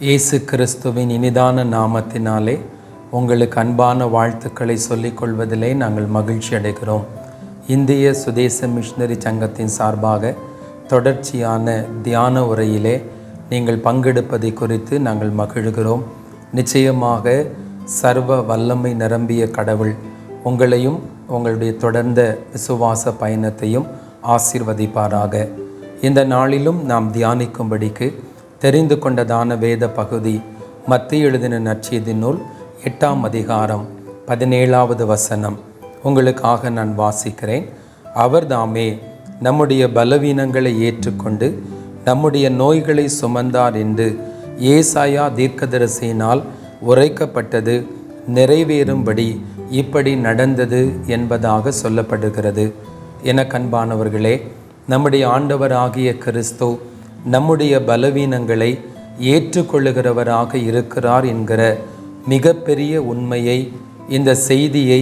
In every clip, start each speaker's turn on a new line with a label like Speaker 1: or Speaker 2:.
Speaker 1: இயேசு கிறிஸ்துவின் இனிதான நாமத்தினாலே உங்களுக்கு அன்பான வாழ்த்துக்களை சொல்லிக்கொள்வதிலே நாங்கள் மகிழ்ச்சி அடைகிறோம். இந்திய சுதேச மிஷனரி சங்கத்தின் சார்பாக தொடர்ச்சியான தியான உரையிலே நீங்கள் பங்கெடுப்பதை குறித்து நாங்கள் மகிழ்கிறோம். நிச்சயமாக சர்வ வல்லமை நிரம்பிய கடவுள் உங்களையும் உங்களுடைய தொடர்ந்த விசுவாச பயணத்தையும் ஆசீர்வதிப்பாராக. இந்த நாளிலும் நாம் தியானிக்கும்படிக்கு தெரிந்து கொண்டதான வேத பகுதி மத்தேயு எழுதின நற்செய்தி நூல் 8ஆம் அதிகாரம் 17வது வசனம். உங்களுக்காக நான் வாசிக்கிறேன். அவர் தாமே நம்முடைய பலவீனங்களை ஏற்றுக்கொண்டு நம்முடைய நோய்களை சுமந்தார் என்று ஏசாயா தீர்க்கதரிசியினால் உரைக்கப்பட்டது நிறைவேறும்படி இப்படி நடந்தது என்பதாக சொல்லப்படுகிறது. என கண்பானவர்களே, நம்முடைய ஆண்டவராகிய கிறிஸ்து நம்முடைய பலவீனங்களை ஏற்றுக்கொள்ளுகிறவராக இருக்கிறார் என்கிற மிகப்பெரிய உண்மையை, இந்த செய்தியை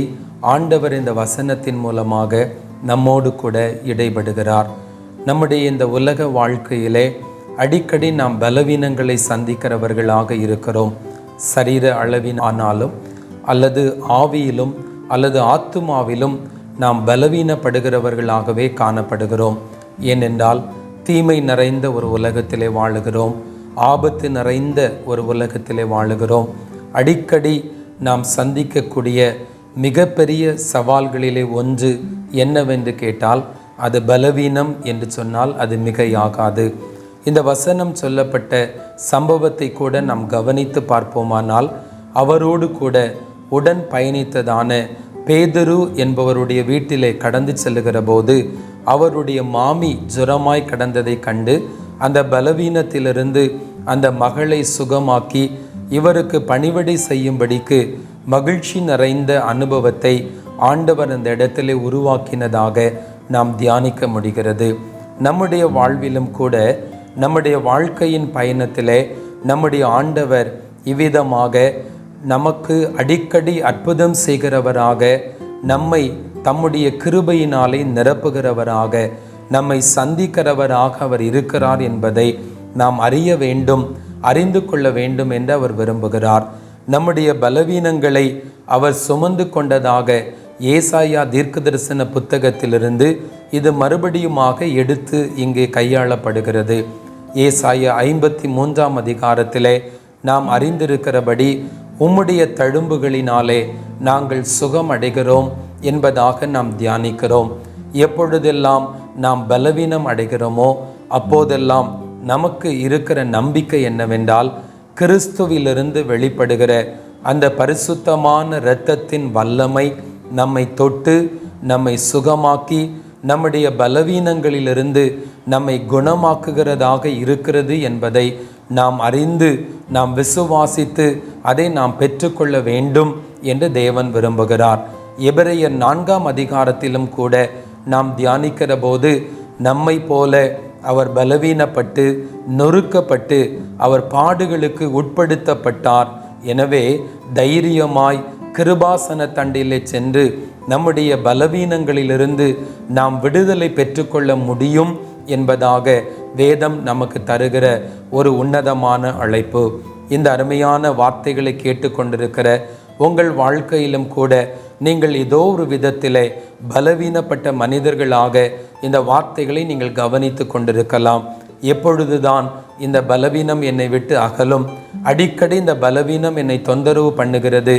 Speaker 1: ஆண்டவர் இந்த வசனத்தின் மூலமாக நம்மோடு கூட இடைபடுகிறார். நம்முடைய இந்த உலக வாழ்க்கையிலே அடிக்கடி நாம் பலவீனங்களை சந்திக்கிறவர்களாக இருக்கிறோம். சரீர அளவில் ஆனாலும் அல்லது ஆவியிலும் அல்லது ஆத்துமாவிலும் நாம் பலவீனப்படுகிறவர்களாகவே காணப்படுகிறோம். ஏனென்றால் தீமை நிறைந்த ஒரு உலகத்திலே வாழுகிறோம். ஆபத்து நிறைந்த ஒரு உலகத்திலே வாழுகிறோம். அடிக்கடி நாம் சந்திக்கக்கூடிய மிகப்பெரிய சவால்களிலே ஒன்று என்னவென்று கேட்டால் அது பலவீனம் என்று சொன்னால் அது மிகையாகாது. இந்த வசனம் சொல்லப்பட்ட சம்பவத்தை கூட நாம் கவனித்து பார்ப்போமானால், அவரோடு கூட உடன் பயணித்ததான பேதுரு என்பவருடைய வீட்டிலே கடந்து செல்லுகிற போது அவருடைய மாமி ஜுரமாய் கடந்ததை கண்டு அந்த பலவீனத்திலிருந்து அந்த மகளை சுகமாக்கி இவருக்கு பணிவிடை செய்யும்படிக்கு மகிழ்ச்சி நிறைந்த அனுபவத்தை ஆண்டவர் அந்த இடத்திலே உருவாக்கினதாக நாம் தியானிக்க முடிகிறது. நம்முடைய வாழ்விலும் கூட, நம்முடைய வாழ்க்கையின் பயணத்திலே நம்முடைய ஆண்டவர் இவ்விதமாக நமக்கு அடிக்கடி அற்புதம் செய்கிறவராக, நம்மை தம்முடைய கிருபையினாலே நிரப்புகிறவராக, நம்மை சந்திக்கிறவராக அவர் இருக்கிறார் என்பதை நாம் அறிய வேண்டும், அறிந்து கொள்ள வேண்டும் என்று அவர் விரும்புகிறார். நம்முடைய பலவீனங்களை அவர் சுமந்து கொண்டதாக ஏசாயா தீர்க்கதரிசன புத்தகத்திலிருந்து இது மறுபடியுமாக எடுத்து இங்கே கையாளப்படுகிறது. ஏசாயா 53ஆம் அதிகாரத்திலே நாம் அறிந்திருக்கிறபடி உம்முடைய தழும்புகளினாலே நாங்கள் சுகம் அடைகிறோம் என்பதாக நாம் தியானிக்கிறோம். எப்பொழுதெல்லாம் நாம் பலவீனம் அடைகிறோமோ அப்போதெல்லாம் நமக்கு இருக்கிற நம்பிக்கை என்னவென்றால், கிறிஸ்துவிலிருந்து வெளிப்படுகிற அந்த பரிசுத்தமான இரத்தத்தின் வல்லமை நம்மை தொட்டு நம்மை சுகமாக்கி நம்முடைய பலவீனங்களிலிருந்து நம்மை குணமாக்குகிறதாக இருக்கிறது என்பதை நாம் அறிந்து நாம் விசுவாசித்து அதை நாம் பெற்றுக்கொள்ள வேண்டும் என்று தேவன் விரும்புகிறார். எபிரேயர் 4ஆம் அதிகாரத்திலும் கூட நாம் தியானிக்கிற போது நம்மை போல அவர் பலவீனப்பட்டு நொறுக்கப்பட்டு அவர் பாடுகளுக்கு உட்படுத்தப்பட்டார். எனவே தைரியமாய் கிருபாசன தண்டிலே சென்று நம்முடைய பலவீனங்களிலிருந்து நாம் விடுதலை பெற்றுக்கொள்ள முடியும் என்பதாக வேதம் நமக்கு தருகிற ஒரு உன்னதமான அழைப்பு. இந்த அருமையான வார்த்தைகளை கேட்டுக்கொண்டிருக்கிற உங்கள் வாழ்க்கையிலும் கூட நீங்கள் ஏதோ ஒரு விதத்திலே பலவீனப்பட்ட மனிதர்களாக இந்த வார்த்தைகளை நீங்கள் கவனித்து கொண்டிருக்கலாம். எப்பொழுதுதான் இந்த பலவீனம் என்னை விட்டு அகலும்? அடிக்கடி இந்த பலவீனம் என்னை தொந்தரவு பண்ணுகிறது,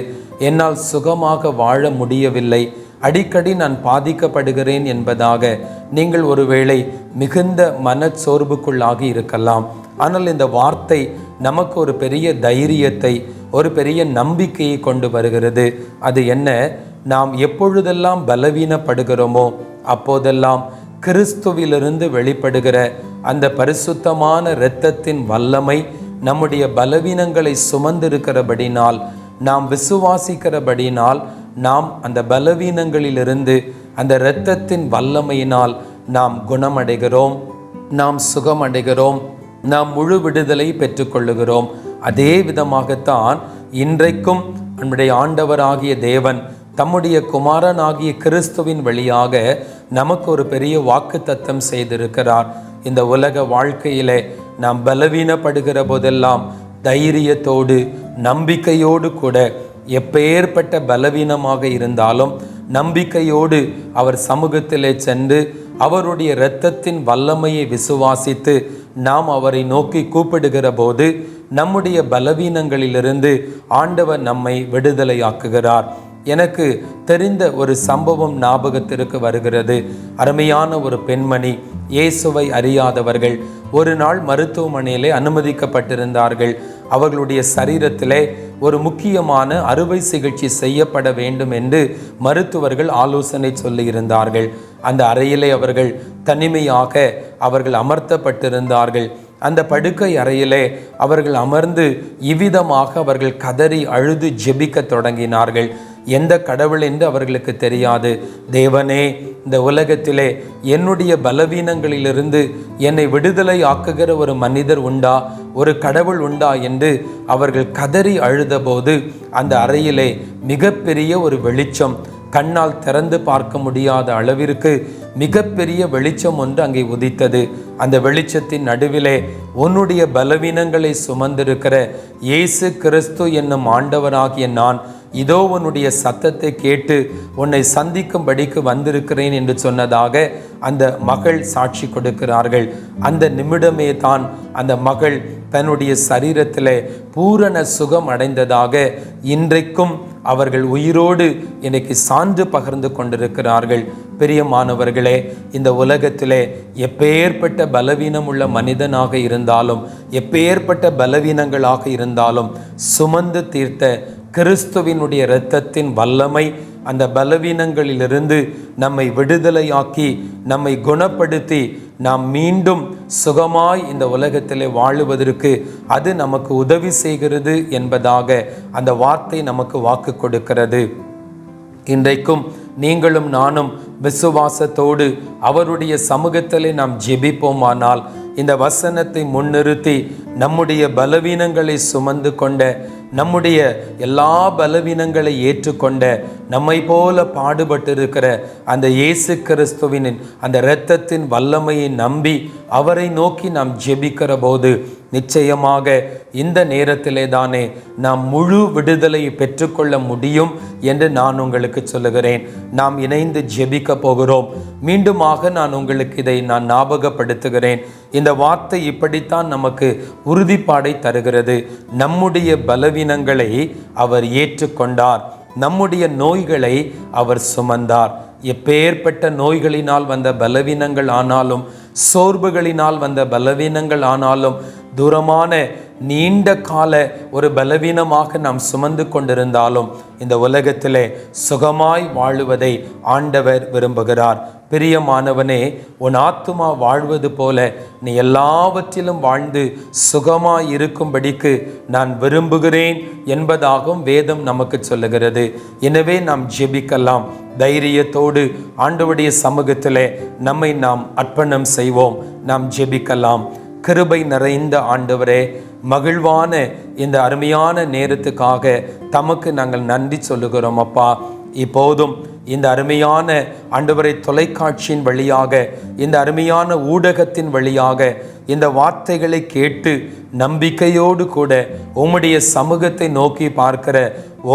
Speaker 1: என்னால் சுகமாக வாழ முடியவில்லை, அடிக்கடி நான் பாதிக்கப்படுகிறேன் என்பதாக நீங்கள் ஒருவேளை மிகுந்த மனச்சோர்வுக்குள்ளாகி இருக்கலாம். ஆனால் இந்த வார்த்தை நமக்கு ஒரு பெரிய தைரியத்தை, ஒரு பெரிய நம்பிக்கையை கொண்டு வருகிறது. அது என்ன? நாம் எப்பொழுதெல்லாம் பலவீனப்படுகிறோமோ அப்போதெல்லாம் கிறிஸ்துவிலிருந்து வெளிப்படுகிற அந்த பரிசுத்தமான இரத்தத்தின் வல்லமை நம்முடைய பலவீனங்களை சுமந்திருக்கிறபடினால், நாம் விசுவாசிக்கிறபடினால், நாம் அந்த பலவீனங்களிலிருந்து அந்த இரத்தத்தின் வல்லமையினால் நாம் குணமடைகிறோம், நாம் சுகமடைகிறோம், நாம் முழு விடுதலை பெற்றுக்கொள்ளுகிறோம். அதே விதமாகத்தான் இன்றைக்கும் நம்முடைய ஆண்டவராகிய தேவன் தம்முடைய குமாரனாகிய கிறிஸ்துவின் வழியாக நமக்கு ஒரு பெரிய வாக்குத்தத்தம் செய்திருக்கிறார். இந்த உலக வாழ்க்கையிலே நாம் பலவீனப்படுகிற போதெல்லாம் தைரியத்தோடு நம்பிக்கையோடு கூட எப்பேற்பட்ட பலவீனமாக இருந்தாலும் நம்பிக்கையோடு அவர் சமூகத்திலே சென்று அவருடைய இரத்தத்தின் வல்லமையை விசுவாசித்து நாம் அவரை நோக்கி கூப்பிடுகிற போது நம்முடைய பலவீனங்களிலிருந்து ஆண்டவர் நம்மை விடுதலையாக்குகிறார். எனக்கு தெரிந்த ஒரு சம்பவம் ஞாபகத்திற்கு வருகிறது. அருமையான ஒரு பெண்மணி, இயேசுவை அறியாதவர்கள், ஒரு நாள் மருத்துவமனையிலே அனுமதிக்கப்பட்டிருந்தார்கள். அவர்களுடைய சரீரத்திலே ஒரு முக்கியமான அறுவை சிகிச்சை செய்யப்பட வேண்டும் என்று மருத்துவர்கள் ஆலோசனை சொல்லியிருந்தார்கள். அந்த அறையிலே அவர்கள் தனிமையாக அவர்கள் அமர்த்தப்பட்டிருந்தார்கள். அந்த படுக்கை அறையிலே அவர்கள் அமர்ந்து இவ்விதமாக அவர்கள் கதறி அழுது ஜெபிக்க தொடங்கினார்கள். எந்த கடவுள் என்று அவர்களுக்கு தெரியாது. தேவனே, இந்த உலகத்திலே என்னுடைய பலவீனங்களிலிருந்து என்னை விடுதலை ஆக்குகிற ஒரு மனிதர் உண்டா, ஒரு கடவுள் உண்டா என்று அவர்கள் கதறி அழுதபோது அந்த அறையிலே மிகப்பெரிய ஒரு வெளிச்சம், கண்ணால் திறந்து பார்க்க முடியாத அளவிற்கு மிகப்பெரிய வெளிச்சம் ஒன்று அங்கே உதித்தது. அந்த வெளிச்சத்தின் நடுவிலே உன்னுடைய பலவீனங்களை சுமந்திருக்கிற இயேசு கிறிஸ்து என்னும் ஆண்டவராகிய நான் இதோ உன்னுடைய சத்தத்தை கேட்டு உன்னை சந்திக்கும்படிக்கு வந்திருக்கிறேன் என்று சொன்னதாக அந்த மகள் சாட்சி கொடுக்கிறார்கள். அந்த நிமிடமே தான் அந்த மகள் தன்னுடைய சரீரத்திலே பூரண சுகம் அடைந்ததாக இன்றைக்கும் அவர்கள் உயிரோடு இன்னைக்கு சான்று பகிர்ந்து கொண்டிருக்கிறார்கள். பிரியமானவர்களே, இந்த உலகத்திலே எப்பேற்பட்ட பலவீனம் உள்ள மனிதனாக இருந்தாலும், எப்பேற்பட்ட பலவீனங்களாக இருந்தாலும் சுமந்து தீர்த்த கிறிஸ்துவினுடைய இரத்தத்தின் வல்லமை அந்த பலவீனங்களிலிருந்து நம்மை விடுதலையாக்கி நம்மை குணப்படுத்தி நாம் மீண்டும் சுகமாய் இந்த உலகத்திலே வாழுவதற்கு அது நமக்கு உதவி செய்கிறது என்பதாக அந்த வார்த்தை நமக்கு வாக்கு கொடுக்கிறது. இன்றைக்கும் நீங்களும் நானும் விசுவாசத்தோடு அவருடைய சமூகத்திலே நாம் ஜெபிப்போமானால், இந்த வசனத்தை முன்னிறுத்தி நம்முடைய பலவீனங்களை சுமந்து கொண்ட, நம்முடைய எல்லா பலவீனங்களை ஏற்றுக்கொண்ட, நம்மை போல பாடுபட்டிருக்கிற அந்த இயேசு கிறிஸ்துவின் அந்த இரத்தத்தின் வல்லமையை நம்பி அவரை நோக்கி நாம் ஜெபிக்கிற போது நிச்சயமாக இந்த நேரத்திலே தானே நாம் முழு விடுதலையை பெற்றுக்கொள்ள முடியும் என்று நான் உங்களுக்கு சொல்லுகிறேன். நாம் இணைந்து ஜெபிக்க போகிறோம். மீண்டுமாக நான் உங்களுக்கு இதை நான் ஞாபகப்படுத்துகிறேன். இந்த வார்த்தை இப்படித்தான் நமக்கு உறுதிப்பாடை தருகிறது. நம்முடைய பலவீனங்களை அவர் ஏற்றுக்கொண்டார், நம்முடைய நோய்களை அவர் சுமந்தார். எப்பேற்பட்ட நோய்களினால் வந்த பலவீனங்கள் ஆனாலும், சோர்வுகளினால் வந்த பலவீனங்கள் ஆனாலும், தூரமான நீண்ட கால ஒரு பலவீனமாக நாம் சுமந்து கொண்டிருந்தாலும் இந்த உலகத்திலே சுகமாய் வாழுவதை ஆண்டவர் விரும்புகிறார். பிரியமானவனே, உன் ஆத்துமா வாழ்வது போல நீ எல்லாவற்றிலும் வாழ்ந்து சுகமாய் இருக்கும்படிக்கு நான் விரும்புகிறேன் என்பதாகவும் வேதம் நமக்கு சொல்லுகிறது. எனவே நாம் ஜெபிக்கலாம். தைரியத்தோடு ஆண்டவருடைய சமூகத்திலே நம்மை நாம் அர்ப்பணம் செய்வோம். நாம் ஜெபிக்கலாம். கிருபை நிறைந்த ஆண்டவரே, மகிழ்வான இந்த அருமையான நேரத்துக்காக தமக்கு நாங்கள் நன்றி சொல்லுகிறோம் அப்பா. இப்போதும் இந்த அருமையான ஆண்டவரை தொலைக்காட்சியின் வழியாக, இந்த அருமையான ஊடகத்தின் வழியாக இந்த வார்த்தைகளை கேட்டு நம்பிக்கையோடு கூட உம்முடைய சமூகத்தை நோக்கி பார்க்கிற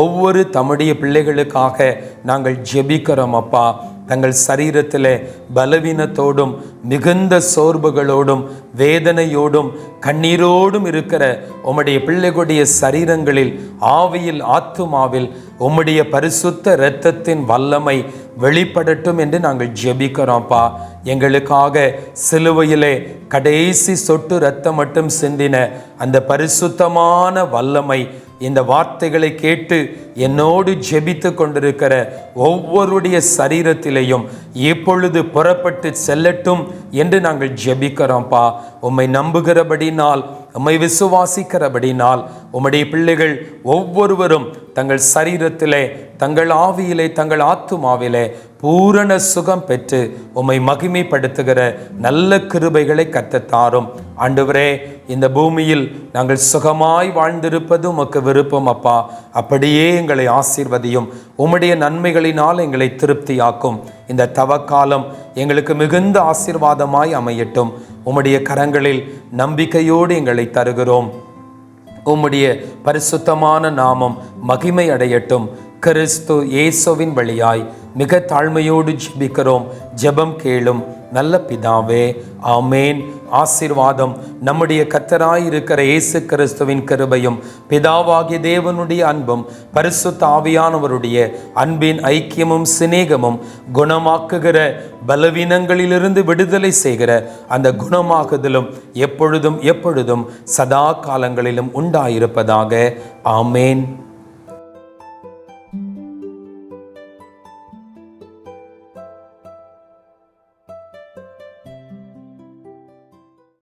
Speaker 1: ஒவ்வொரு தம்முடைய பிள்ளைகளுக்காக நாங்கள் ஜெபிக்கிறோம் அப்பா. தங்கள் சரீரத்திலே பலவீனத்தோடும் மிகுந்த சோர்வுகளோடும் வேதனையோடும் கண்ணீரோடும் இருக்கிற உம்முடைய பிள்ளைகளுடைய சரீரங்களில் ஆவியில் ஆத்துமாவில் உம்முடைய பரிசுத்த இரத்தத்தின் வல்லமை வெளிப்படட்டும் என்று நாங்கள் ஜெபிக்கிறோம்ப்பா. எங்களுக்காக சிலுவையிலே கடைசி சொட்டு இரத்தம் மட்டும் சிந்தின அந்த பரிசுத்தமான வல்லமை இந்த வார்த்தைகளை கேட்டு என்னோடு ஜெபித்து கொண்டிருக்கிற ஒவ்வொருடைய சரீரத்திலேயும் இப்பொழுது புறப்பட்டு செல்லட்டும் என்று நாங்கள் ஜெபிக்கிறோம்ப்பா. உம்மை நம்புகிறபடினால், உம்மை விசுவாசிக்கிறபடினால் உம்முடைய பிள்ளைகள் ஒவ்வொருவரும் தங்கள் சரீரத்திலே, தங்கள் ஆவியிலே, தங்கள் ஆத்துமாவிலே பூரண சுகம் பெற்று உம்மை மகிமைப்படுத்துகிற நல்ல கிருபைகளை கர்த்தர் ஆண்டவரே, இந்த பூமியில் நாங்கள் சுகமாய் வாழ்ந்திருப்பது உமக்கு விருப்பம் அப்பா. அப்படியே எங்களை ஆசீர்வதியும். உம்முடைய நன்மைகளினால் எங்களை திருப்தியாக்கும். இந்த தவக்காலம் எங்களுக்கு மிகுந்த ஆசீர்வாதமாய் அமையட்டும். உம்முடைய கரங்களில் நம்பிக்கையோடு எங்களை தருகிறோம். உம்முடைய பரிசுத்தமான நாமம் மகிமை அடையட்டும். கிறிஸ்து இயேசுவின் வழியாய் மிக தாழ்மையோடு ஜெபிக்கிறோம். ஜெபம் கேளும் நல்ல பிதாவே, ஆமேன். ஆசீர்வாதம் நம்முடைய கர்த்தராய் இருக்கிற இயேசு கிறிஸ்துவின் கிருபையும் பிதாவாகிய தேவனுடைய அன்பும் பரிசுத்த ஆவியானவருடைய அன்பின் ஐக்கியமும் சிநேகமும் குணமாக்குகிற பலவீனங்களிலிருந்து விடுதலை செய்கிற அந்த குணமாகுதலும் எப்பொழுதும் எப்பொழுதும் சதா காலங்களிலும் உண்டாயிருப்பதாக. ஆமேன்.